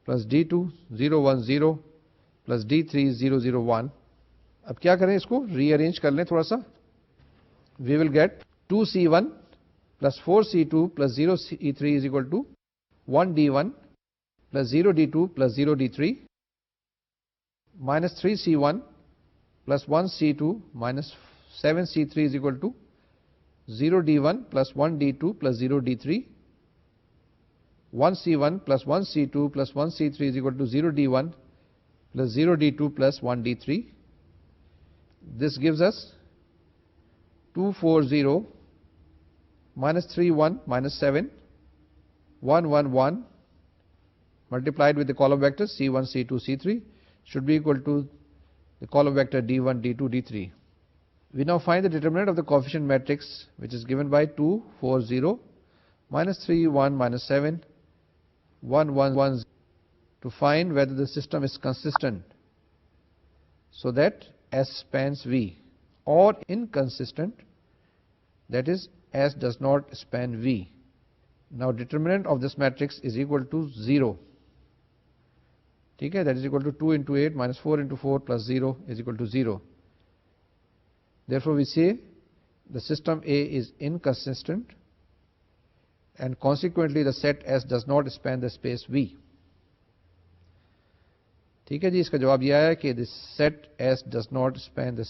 Speaker 1: plus D2 0 1 0 plus D3 0 0 1. اب کیا کریں, اس کو ری arrange کر لیں تھوڑا سا. We will get 2C1 plus 4C2 plus 0C3 is equal to 1D1 plus 0D2 plus 0D3 minus 3C1 plus 1C2 minus 7C3 is equal to 0D1 plus 1D2 plus 0D3, 1C1 plus 1C2 plus 1C3 is equal to 0D1 plus 0D2 plus 1D3. This gives us 2 4 0 minus 3 1 minus 7 1 1 1 multiplied with the column vector C1 C2 C3 should be equal to the column vector D1 D2 D3. We now find the determinant of the coefficient matrix, which is given by 2 4 0 minus 3 1 minus 7 1 1 1, to find whether the system is consistent so that S spans V, or inconsistent, that is S does not span V. Now determinant of this matrix is equal to 0. ٹھیک ہے, that is equal to 2 into 8 minus 4 into 4 plus 0 is equal to 0. Therefore we say the system A is inconsistent, and consequently the set S does not span the space V. ٹھیک ہے جی, اس کا جواب یہ آیا کہ the set S does not span the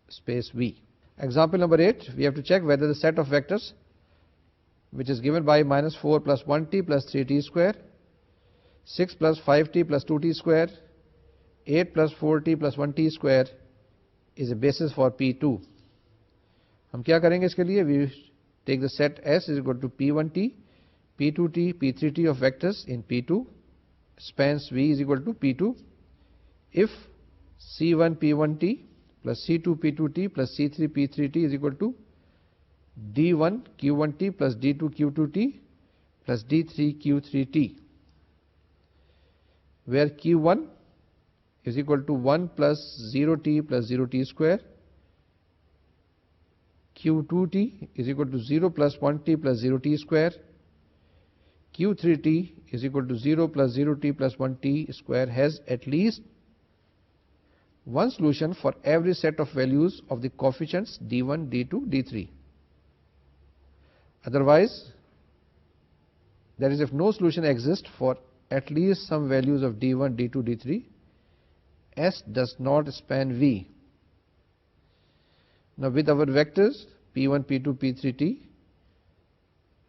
Speaker 1: space V. Example number 8, we have to check whether the set of vectors which is given by minus 4 plus 1t plus 3t square, 6 plus 5t plus 2t square, 8 plus 4t plus 1t square is a basis for P2. ہم کیا کریں گے اس کے لیے؟ we take the set S is equal to P1t, P2t, P3t of vectors in P2, spans V is equal to P2 if C1 P1t plus C2 P2t plus C3 P3t is equal to D1 Q1t plus D2 Q2t plus D3 Q3t, where Q1 is equal to 1 plus 0t plus 0t square, Q2t is equal to 0 plus 1t plus 0t square, Q3t is equal to 0 plus 0t plus 1t square has at least one solution for every set of values of the coefficients D1, D2, D3. Otherwise, that is, if no solution exists for at least some values of D1, D2, D3, S does not span V. Now with our vectors P1, P2, P3, T,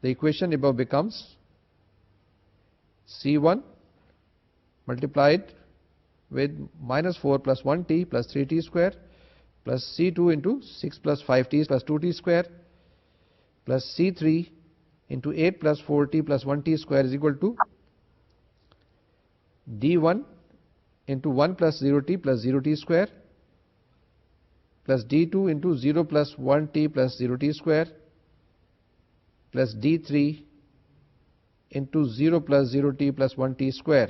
Speaker 1: the equation above becomes C1 multiplied with minus 4 plus 1t plus 3t square plus C2 into 6 plus 5t plus 2t square plus C3 into 8 plus 4t plus 1t square is equal to D1 into 1 plus 0t plus 0t square plus D2 into 0 plus 1t plus 0t square plus D3 into 0 plus 0t plus 1t square.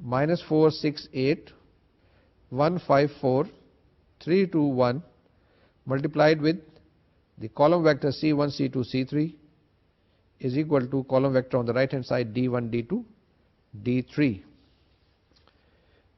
Speaker 1: -4 6 8 1 5 4 3 2 1 multiplied with the column vector C1 C2 C3 is equal to column vector on the right hand side D1 D2 D3.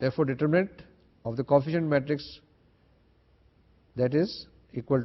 Speaker 1: Therefore determinant of the coefficient matrix that is equal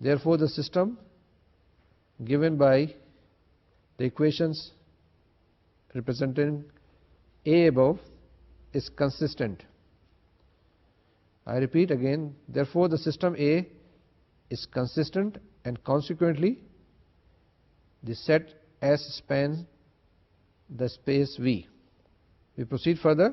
Speaker 1: Therefore the system given by the equations representing A above is consistent. I repeat again, therefore the system A is consistent and consequently the set S spans the space V. We proceed further.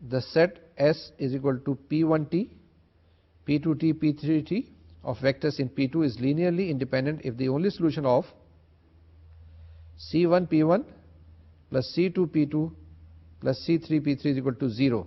Speaker 1: The set S is equal to P1t, P2t, P3t of vectors in P2 is linearly independent if the only solution of C1 P1 plus C2 P2 plus C3 P3 is equal to 0.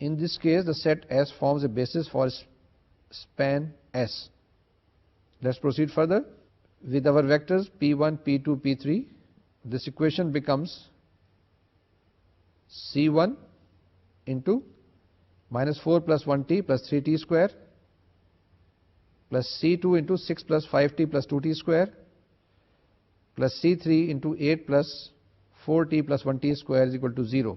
Speaker 1: In this case the set S forms a basis for span S. Let's proceed further. With our vectors P1 P2 P3, this equation becomes C1 into -4 plus 1t plus 3t square plus C2 into 6 plus 5t plus 2t square plus C3 into 8 plus 4t plus 1t square is equal to 0.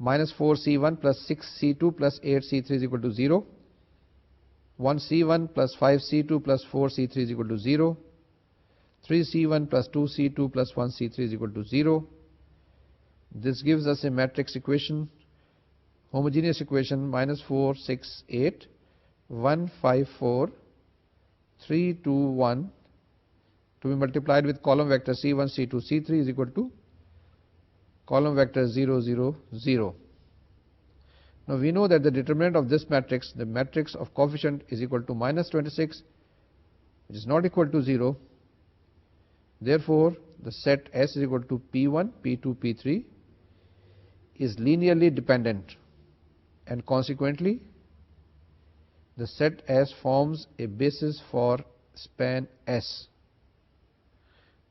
Speaker 1: -4c1 plus 6c2 plus 8c3 is equal to 0. 1c1 plus 5c2 plus 4c3 is equal to 0. 3c1 plus 2c2 plus 1c3 is equal to 0. This gives us a matrix equation, homogeneous equation -4 6 8 1 5 4 3 2 1 to be multiplied with column vector C1 C2 C3 is equal to column vector 0 0 0. Now we know that the determinant of this matrix, the matrix of coefficient, is equal to -26, which is not equal to 0. Therefore the set S is equal to P1 P2 P3 is linearly dependent and consequently the set S forms a basis for span S.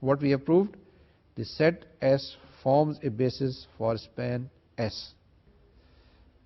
Speaker 1: what we have proved, the set S forms a basis for span S.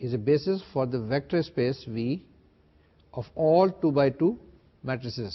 Speaker 1: is a basis for the vector space V of all 2 by 2 matrices.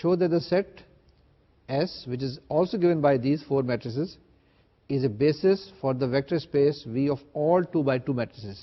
Speaker 1: show that the set S which is also given by these 4 matrices is a basis for the vector space V of all 2 by 2 matrices.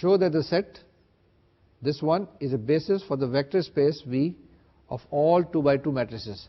Speaker 1: show that the set this one is a basis for the vector space V of all 2 by 2 matrices.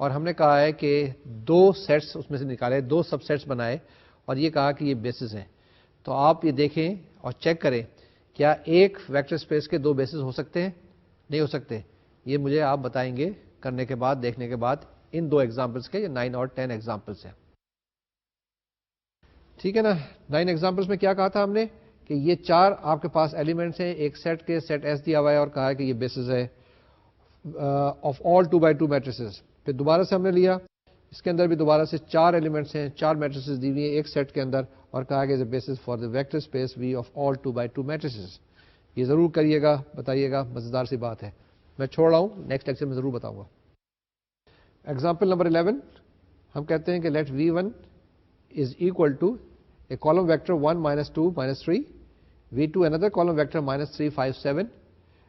Speaker 1: اور ہم نے کہا ہے کہ 2 seats اس میں سے نکالے, 2 سب seats بنائے, اور یہ کہا کہ یہ بیسز ہیں. تو آپ یہ دیکھیں اور چیک کریں کیا ایک ویکٹر اسپیس کے 2 بیسز ہو سکتے ہیں؟ نہیں ہو سکتے. یہ مجھے آپ بتائیں گے کرنے کے بعد, دیکھنے کے بعد, ان 2 ایگزامپلس کے. یہ 9 اور 10 ایگزامپلس ہیں. ٹھیک ہے نا. 9 ایگزامپلس میں کیا کہا تھا ہم نے کہ یہ 4 آپ کے پاس ایلیمنٹس ہیں ایک سیٹ کے, سیٹ ایس دیا ہوا ہے, اور کہا ہے کہ یہ بیسز ہے آف آل 2x2 میٹریسز. پھر دوبارہ سے ہم نے لیا, اس کے اندر بھی دوبارہ سے 4 ایلیمنٹس ہیں, 4 میٹریسز دی ہوئی ہیں ایک سیٹ کے اندر, اور کہا کہ bases for the vector space V of all 2x2 matrices. یہ ضرور کریے گا, بتائیے گا, مزیدار سی بات ہے. میں چھوڑ رہا ہوں, نیکسٹ لیکچر میں ضرور بتاؤں گا. ایگزامپل نمبر 11 ہم کہتے ہیں کہ let V1 is equal to a column vector 1 -2 -3, V2 another column vector -3 5 7,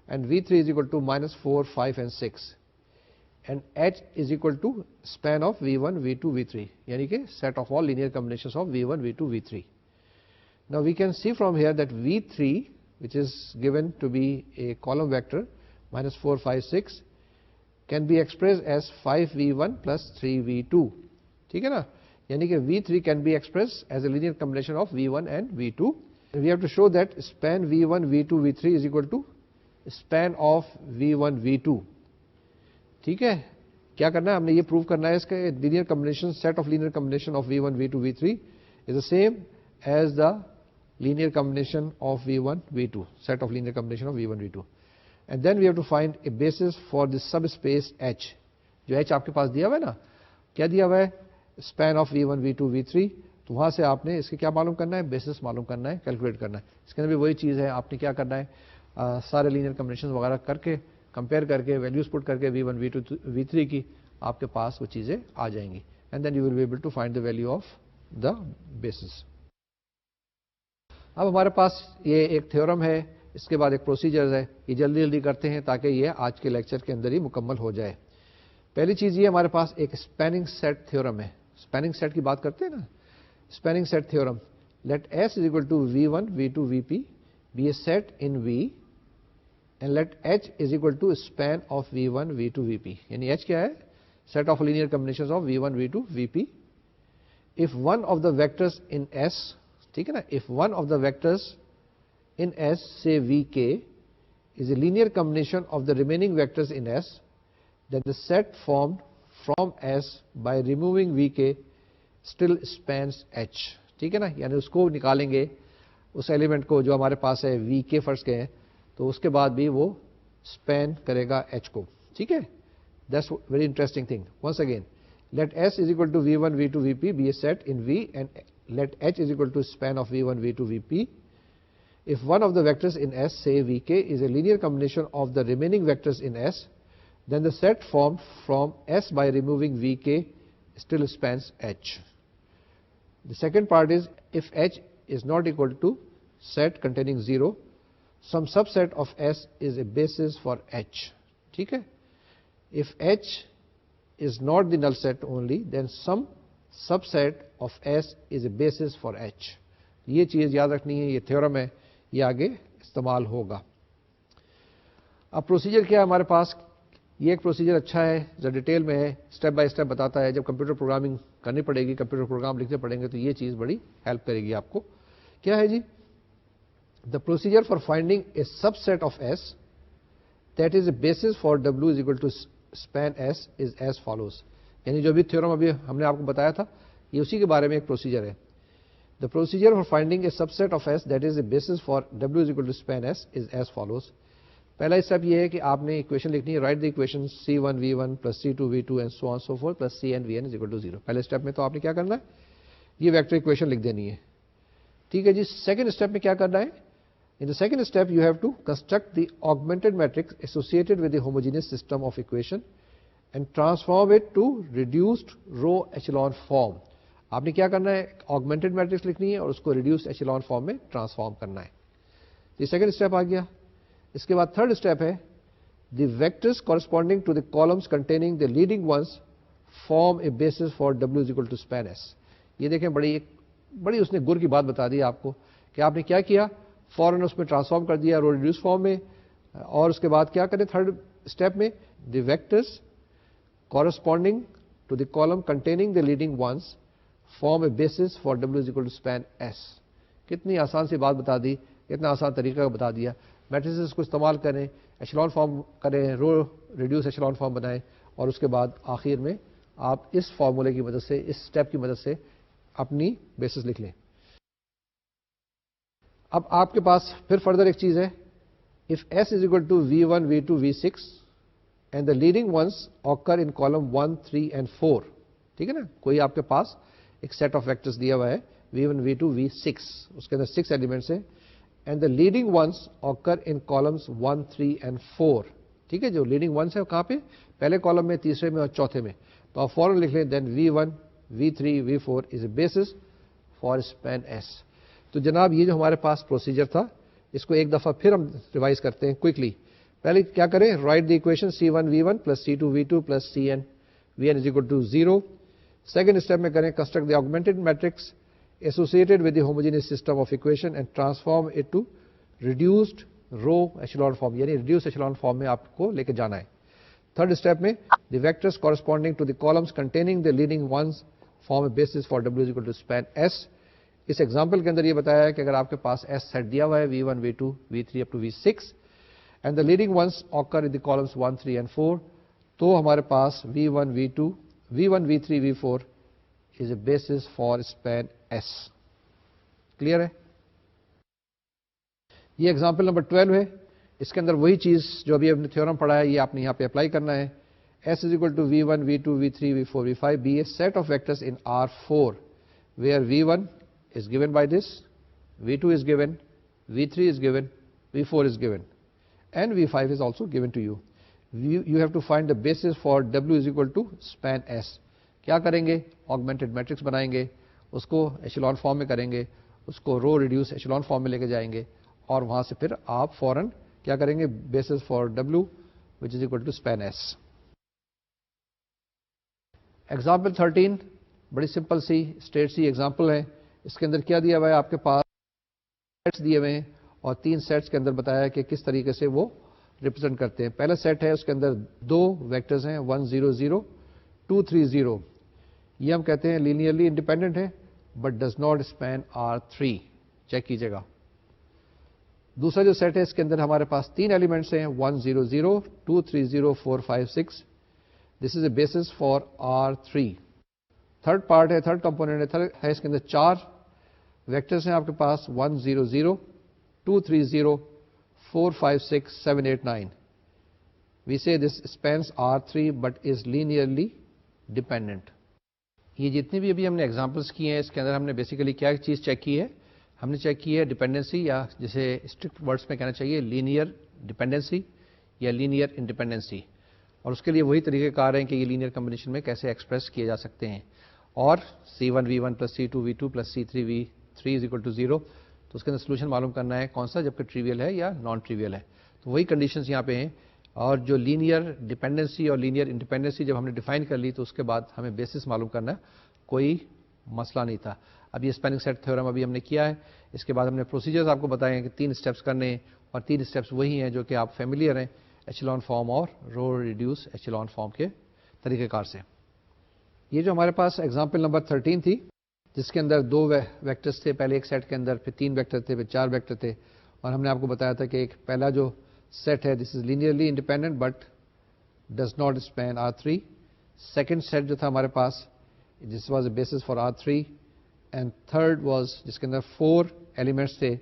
Speaker 1: and V3 is equal to -4 5 and 6, and H is equal to span of V1 V2 V3, yani ke set of all linear combinations of V1 V2 V3. Now we can see from here that V3, which is given to be a column vector -4 5 6, can be expressed as 5V1 plus 3V2. ٹھیک ہے نا, یعنی کہ V3 can be expressed as a linear combination of V1 and V2. We have to show that span V1 V2 V3 is equal to span of V1 V2. ٹھیک ہے, کیا کرنا ہے, ہم نے یہ پروو کرنا ہے اس کا linear combination, set of linear combination of V1 V2 V3 is the same as the linear combination of V1 V2, set of linear combination of V1 V2. And then we have to find a basis for this subspace H. جو H آپ کے پاس دیا ہوا ہے نا, کیا دیا ہوا ہے, span of V1 V2 V3. تو وہاں سے آپ نے اس کے کیا معلوم کرنا ہے, بیسس معلوم کرنا ہے, کیلکولیٹ کرنا ہے. اس کے اندر بھی وہی چیز ہے, آپ نے کیا کرنا ہے, سارے لینئر کمبینیشن وغیرہ کر کے, کمپیئر کر کے, ویلیوز پٹ کر کے V1 V2 V3 کی, آپ کے پاس وہ چیزیں آ جائیں گی. And then you will be able to find the value of the basis. اب ہمارے پاس یہ ایک تھیورم ہے, اس کے بعد ایک پروسیجر ہے, یہ جلدی جلدی کرتے ہیں تاکہ یہ آج کے لیکچر کے اندر ہی مکمل ہو جائے. پہلی چیز یہ, ہمارے پاس ایک اسپیننگ سیٹ تھیورم ہے. اسپیننگ سیٹ کی بات کرتے ہیں نا, spanning set theorem. Let S is equal to V1 V2 VP be a set in V, and let H is equal to span of V1 V2 VP. یعنی H کیا ہے, set of linear combinations of V1 V2 VP. If one of the vectors in S, ٹھیک ہے نا, if one of the vectors in S, say Vk, is a linear combination of the remaining vectors in S, then the set formed from S by removing Vk still spans H. ٹھیک ہے نا, یعنی اس کو نکالیں گے, اس element کو جو ہمارے پاس ہے Vk فرض کے ہیں, تو اس کے بعد بھی وہ اسپین کرے گا H کو. ٹھیک ہے, that's very interesting thing. Once again, let S is equal to V1 V2 VP be a set in V, and let H is equal to span of V1 V2 VP. If one of the vectors in S, say Vk, is a linear combination of the remaining vectors in S, then the set formed from S by removing Vk still spans H. The second part is, if H is not equal to set containing 0, some subset of S is a basis for H. ٹھیک ہے, if H is not the null set only, then some subset of S is a basis for H. یہ چیز یاد رکھنی ہے, یہ theorem ہے, یہ آگے استعمال ہوگا. اب پروسیجر کیا ہے ہمارے پاس, یہ ایک پروسیجر اچھا ہے, جو ڈیٹیل میں ہے, اسٹیپ بائی اسٹیپ بتاتا ہے. جب کمپیوٹر پروگرامنگ کرنی پڑے گی, کمپیوٹر پروگرام لکھنے پڑیں گے, تو یہ چیز بڑی ہیلپ کرے گی آپ کو. کیا ہے جی, the procedure for finding a subset of S that is a basis for W is equal to span S is as follows. یعنی جو بھی تھیورم ابھی ہم نے آپ کو بتایا تھا, یہ اسی کے بارے میں ایک پروسیجر ہے. The procedure for finding a subset of S that is a basis for W is equal to span S is as follows. پہلا اسٹیپ یہ ہے کہ آپ نے اکویشن لکھنی ہے. Right the equation C1 V1 plus C2 V2 and so on so forth plus Cn Vn is equal to 0. پہلے step میں تو آپ نے کیا کرنا ہے, یہ ویکٹر اکویشن لکھ دینی ہے. ٹھیک ہے جی. سیکنڈ اسٹیپ میں کیا کرنا ہے, in the second step you have to construct the augmented matrix associated with the homogeneous system of equation and transform it to reduced row echelon form. آپ نے کیا کرنا ہے, augmented matrix لکھنی ہے اور اس کو reduced echelon form میں transform کرنا ہے. یہ سیکنڈ اسٹیپ آ گیا. اس کے بعد تھرڈ اسٹیپ ہے, the vectors corresponding to the columns containing the leading ones form a basis for W is equal to span S. یہ دیکھیں, بڑی اس نے گر کی بات بتا دی آپ کو کہ آپ نے کیا کیا, فوراً اس میں ٹرانسفارم کر دیا رو ریڈیوس فارم میں, اور اس کے بعد کیا کریں تھرڈ اسٹیپ میں, the vectors corresponding to the column containing the leading ones form a basis for W is equal to span S. کتنی آسان سی بات بتا دی, اتنا آسان طریقہ بتا دیا. میٹریسز کو استعمال کریں, ایشلون فارم کریں, رو ریڈیوس ایشلون فارم بنائیں, اور اس کے بعد آخر میں آپ اس فارمولے کی مدد سے, اس اسٹیپ کی مدد سے اپنی بیسس لکھ لیں. اب آپ کے پاس پھر فردر ایک چیز ہے, if S is equal to V1, V2, V6 and the leading ones occur in column 1, 3 and 4. ٹھیک ہے نا, کوئی آپ کے پاس ایک سیٹ آف ویکٹرز دیا ہوا ہے V1, V2, V6, اس کے اندر 6 ایلیمنٹس ہیں, and the leading ones occur in columns 1, 3 and 4. ٹھیک ہے, جو لیڈنگ ونس ہے کہاں پہ, پہلے کالم میں, تیسرے میں اور چوتھے میں. تو آپ فوراً لکھ لیں دین V1, V3, V4 is a basis for span S. تو جناب یہ جو ہمارے پاس پروسیجر تھا, اس کو ایک دفعہ پھر ہم ریوائز کرتے ہیں کوئکلی. پہلے کیا کریں, write the equation C1 V1 plus C2 V2 plus Cn Vn is equal to 0. Second step میں کریں construct the augmented matrix associated with the homogeneous system of equation and transform it to reduced row echelon form, یعنی reduced echelon form میں آپ کو لے کے جانا ہے. تھرڈ اسٹیپ میں the vectors corresponding to the columns containing the leading ones form a basis for W is equal to span S. اس ایگزامپل کے اندر یہ بتایا ہے کہ اگر آپ کے پاس S سیٹ دیا ہوا ہے V1, V2, V3 up to V6 and the leading ones occur in the columns 1, 3 and 4, تو ہمارے پاس V1, V3, V4 is a basis for span S. Clear ہے. یہ ایگزامپل نمبر 12 ہے, اس کے اندر وہی چیز جو ابھی ہم نے تھیورم پڑھا ہے یہ آپ نے یہاں پہ اپلائی کرنا ہے. S is equal to V1, V2, V3, V4, V5 be a set of vectors in R4 where V1 is given by this, V2 is given, V3 is given, V4 is given and V5 is also given to you. You have to find the basis for W is equal to span S. کیا کریں گے, augmented matrix بنائیں گے, اس کو echelon form میں کریں گے, اس کو رو ریڈیوس ایشلون فارم میں لے کے جائیں گے, اور وہاں سے پھر آپ فوراً کیا کریں گے, basis for W which is equal to span S. Example 13 بڑی سمپل سی اسٹیٹ سی ایگزامپل ہے. اس کے اندر کیا دیا ہوا ہے, آپ کے پاس سیٹس دیے ہوئے ہیں اور 3 سیٹس کے اندر بتایا کہ کس طریقے سے وہ ریپرزینٹ کرتے ہیں. پہلا سیٹ ہے, اس کے اندر 2 ویکٹرز ہیں 1 0 0 2 3 0. یہ ہم کہتے ہیں لینئرلی انڈیپینڈنٹ ہے but does not span R3. Check کیجیے گا. دوسرا جو سیٹ ہے اس کے اندر ہمارے پاس 3 ایلیمنٹس ہیں 1 0 0 2 3 0 4 5 6. دس از a basis for R3. Third part ہے, تھرڈ کمپونیٹ ہے, اس کے اندر 4 ویکٹرس ہیں آپ کے پاس 1 0 0 2 3 0 4 5 6 7 8 9. We say this spans R3 but is linearly dependent. یہ جتنی بھی ابھی ہم نے ایگزامپلس کی ہیں اس کے اندر ہم نے بیسیکلی کیا چیز چیک کی ہے, ہم نے چیک کی ہے ڈپینڈنسی, یا جسے اسٹرکٹ ورڈس میں کہنا چاہیے لینئر ڈپینڈنسی یا لینئر انڈیپینڈنسی. اور اس کے لیے وہی طریقہ کار ہیں کہ یہ لینئر کمبینیشن میں کیسے ایکسپریس کیے جا سکتے ہیں. اور C1 V1 plus C2 V2 plus C3 V3 is equal to 0, تو اس کے اندر سولوشن معلوم کرنا ہے کون سا, جبکہ ٹریویل ہے یا نان ٹریویل ہے. تو وہی کنڈیشنز یہاں پہ ہیں. اور جو لینئر ڈپینڈنسی اور لینئر انڈیپینڈنسی جب ہم نے ڈیفائن کر لی تو اس کے بعد ہمیں بیسس معلوم کرنا کوئی مسئلہ نہیں تھا. اب یہ اسپیننگ سیٹ تھیورم ابھی ہم نے کیا ہے. اس کے بعد ہم نے پروسیجرز آپ کو بتائے ہیں کہ 3 اسٹیپس کرنے ہیں, اور 3 اسٹیپس وہی ہیں جو کہ آپ فیملیئر ہیں ایچلون فارم اور رو ریڈیوس ایچلون فارم کے طریقہ کار سے. یہ جو ہمارے پاس ایگزامپل نمبر 13 تھی جس کے اندر 2 ویکٹرز تھے, پہلے ایک سیٹ کے اندر, پھر 3 ویکٹر تھے, پھر 4 ویکٹر تھے, اور ہم نے آپ کو بتایا تھا کہ ایک پہلا جو سیٹ ہے this is linearly independent but does not span R3. Second set جو تھا ہمارے پاس this was a basis for R3, and third was جس کے اندر 4 ایلیمنٹس تھے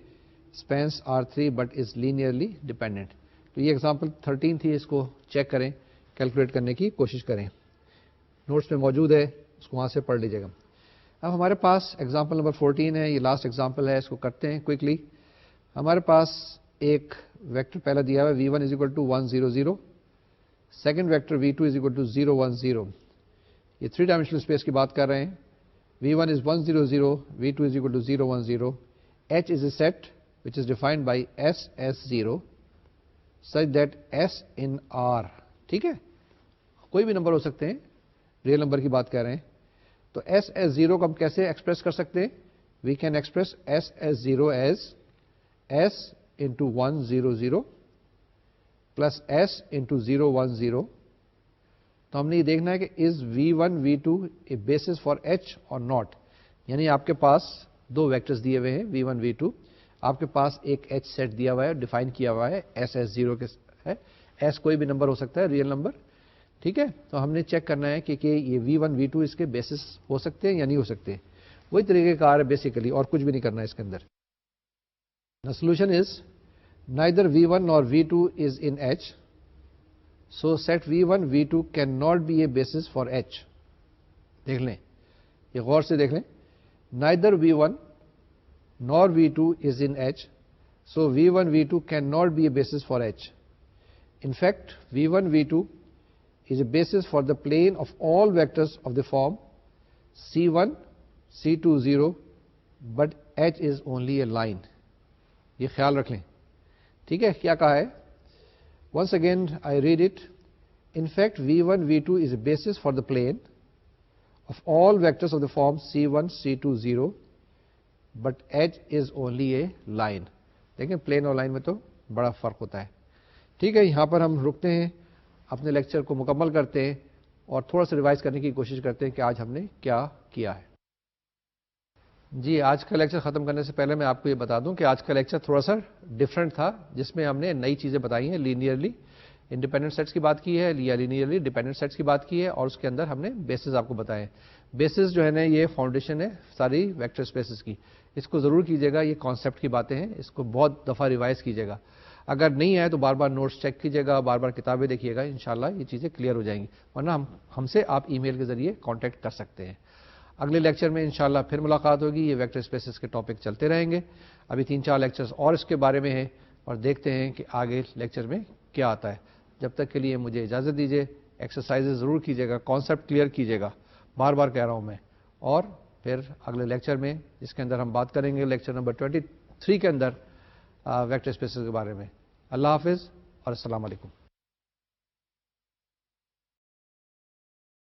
Speaker 1: spans R3 but is linearly dependent. تو یہ ایگزامپل 13 تھی, اس کو چیک کریں, کیلکولیٹ کرنے کی کوشش کریں, نوٹس میں موجود ہے, اس کو وہاں سے پڑھ لیجیے گا. اب ہمارے پاس ایگزامپل نمبر 14 ہے, یہ لاسٹ ایگزامپل ہے, اس کو کرتے ہیں کوئکلی. ہمارے پاس ایک ویکٹر پہلا دیا ہوا ہے V1 is equal to 1 0 0, second vector V2 is equal to 0 1 0. یہ 3 ڈائمینشنل اسپیس کی بات کر رہے ہیں. V1 is 1 0 0, V2 is equal to 0 1 0. H is a set which is defined by S as 0 such that S in R. ٹھیک ہے, کوئی بھی نمبر ہو سکتے ہیں, ریئل نمبر کی بات کر رہے ہیں. تو S as 0 کو ہم کیسے ایکسپریس کر سکتے ہیں, we can express S as 0 as S into 1 0 0 plus S into 0 1 0. تو ہم نے یہ دیکھنا ہے کہ از V1 V2 a basis for each اور ناٹ. یعنی آپ کے پاس دو ویکٹرز دیے ہوئے ہیں V1 V2, آپ کے پاس ایک ایچ سیٹ دیا ہوا ہے, ڈیفائن کیا ہوا ہے S0 کے ہے. ایس کوئی بھی نمبر ہو سکتا ہے, ریئل نمبر, ٹھیک ہے. تو ہم نے چیک کرنا ہے کہ یہ V1 V2 اس کے بیسس ہو سکتے ہیں یا نہیں ہو سکتے. وہی طریقہ کار ہے بیسیکلی, اور کچھ بھی نہیں کرنا ہے اس کے اندر. The solution is neither V1 nor V2 is in H, so set V1 V2 cannot be a basis for H. دیکھ لیں, یہ غور سے دیکھ لیں. Neither V1 nor V2 is in H, so V1 V2 cannot be a basis for H. In fact, V1 V2 is a basis for the plane of all vectors of the form C1 C2 0, but H is only a line. یہ خیال رکھ لیں, ٹھیک ہے. کیا کہا ہے, once again I read it. In fact, V1 V2 is a basis for the plane of all vectors of the form C1 C2 0, but H is only a line. دیکھیں پلین اور لائن میں تو بڑا فرق ہوتا ہے. ٹھیک ہے, یہاں پر ہم رکتے ہیں, اپنے لیکچر کو مکمل کرتے ہیں اور تھوڑا سا ریوائز کرنے کی کوشش کرتے ہیں کہ آج ہم نے کیا کیا ہے. جی, آج کا لیکچر ختم کرنے سے پہلے میں آپ کو یہ بتا دوں کہ آج کا لیکچر تھوڑا سا ڈفرینٹ تھا, جس میں ہم نے نئی چیزیں بتائی ہیں. لینئرلی انڈیپینڈنٹ سیٹس کی بات کی ہے, یا لینئرلی ڈیپینڈنٹ سیٹس کی بات کی ہے, اور اس کے اندر ہم نے بیسز آپ کو بتائے. بیسز جو ہے نا, یہ فاؤنڈیشن ہے ساری ویکٹر اسپیسز کی. اس کو ضرور کیجیے گا, یہ کانسیپٹ کی باتیں ہیں, اس کو بہت دفعہ ریوائز کیجیے گا. اگر نہیں ہے تو بار بار نوٹس چیک کیجیے گا, بار بار کتابیں دیکھیے گا, انشاءاللہ یہ چیزیں کلیئر ہو جائیں گی. ورنہ ہم سے آپ ای میل کے ذریعے کانٹیکٹ کر سکتے ہیں. اگلے لیکچر میں انشاءاللہ پھر ملاقات ہوگی. یہ ویکٹر اسپیسز کے ٹاپک چلتے رہیں گے. ابھی 3-4 لیکچرز اور اس کے بارے میں ہیں, اور دیکھتے ہیں کہ آگے لیکچر میں کیا آتا ہے. جب تک کے لیے مجھے اجازت دیجیے. ایکسرسائزز ضرور کیجیے گا, کانسیپٹ کلیئر کیجیے گا, بار بار کہہ رہا ہوں میں. اور پھر اگلے لیکچر میں جس کے اندر ہم بات کریں گے, لیکچر نمبر 23 کے اندر ویکٹر اسپیسز کے بارے میں. اللہ حافظ اور السلام علیکم.